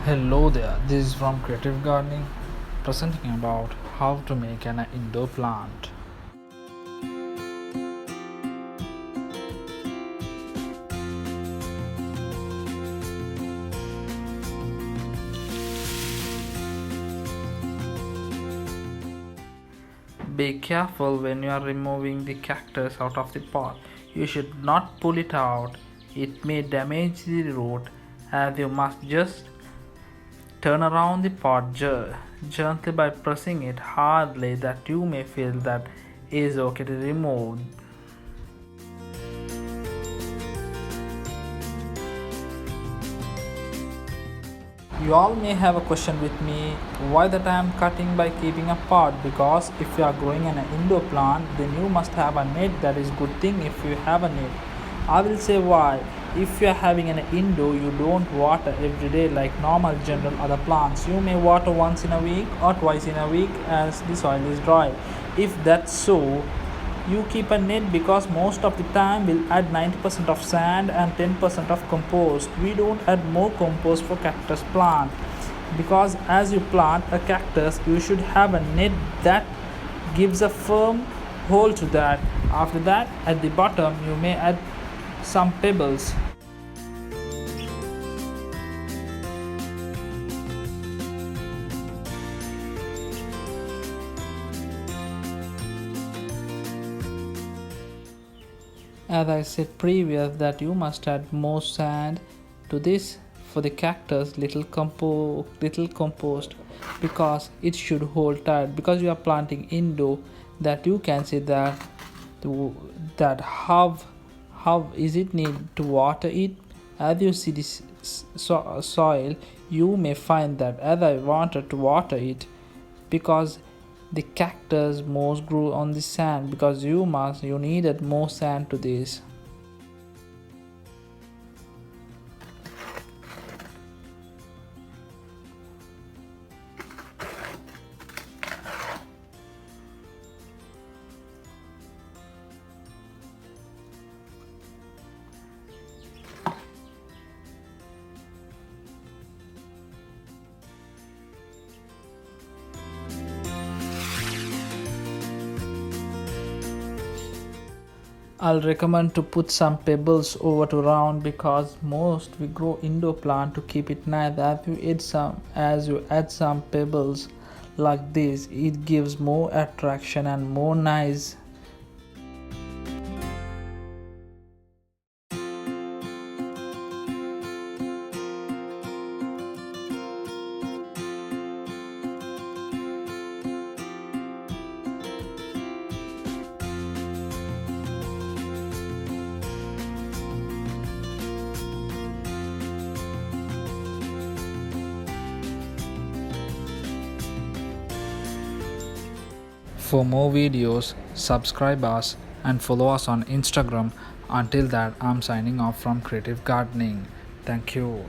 Hello there, this is from Creative Gardening, presenting about how to make an indoor plant. Be careful when you are removing the cactus out of the pot. You should not pull it out, it may damage the root, as you must just turn around the pot gently by pressing it hardly that you may feel that is okay to remove. You all may have a question with me why that I am cutting by keeping a pot, because if you are growing an indoor plant then you must have a net. That is good thing if you have a net. I will say why. If you are having an indoor, you don't water every day like normal general other plants. You may water once in a week or twice in a week as the soil is dry. If that's so, you keep a net, because most of the time we'll add 90% of sand and 10% of compost. We don't add more compost for cactus plant, because as you plant a cactus you should have a net that gives a firm hold to that. After that, at the bottom you may add some pebbles. As I said previous, that you must add more sand to this for the cactus, little compost, because it should hold tight, because you are planting indoor. That you can see that how is it need to water it. As you see this soil, you may find that as I wanted to water it, because the cactus most grew on the sand, because you needed more sand to this. I'll recommend to put some pebbles over to round, because most we grow indoor plant to keep it nice. As you add some pebbles like this, it gives more attraction and more nice. For more videos, subscribe us and follow us on Instagram. Until that, I'm signing off from Creative Gardening. Thank you.